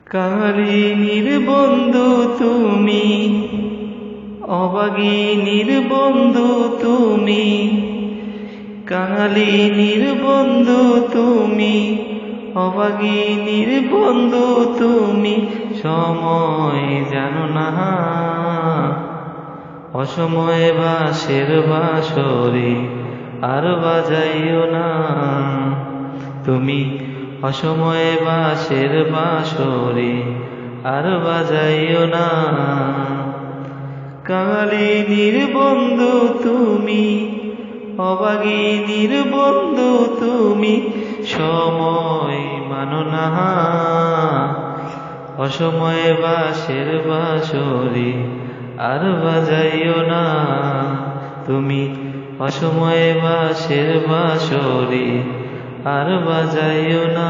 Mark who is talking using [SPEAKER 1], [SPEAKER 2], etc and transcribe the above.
[SPEAKER 1] কাঙালিনীর বন্ধু তুমি, অভাগিনীর বন্ধু তুমি। কাঙালিনীর বন্ধু তুমি, অভাগিনীর বন্ধু তুমি। সময় জানো না, অসময়ে বাঁশের বাঁশরি আর বাজাইও না। তুমি অসময়ে বাঁশের বাঁশরি আর বাজাইও না। কাঙালিনীর বন্ধু তুমি, অভাগিনীর বন্ধু তুমি। সময় মানো না, অসময়ে বাঁশের বাঁশরি আর বাজাইও না। তুমি অসময়ে বাঁশের বাঁশরি আর বাজাইও না।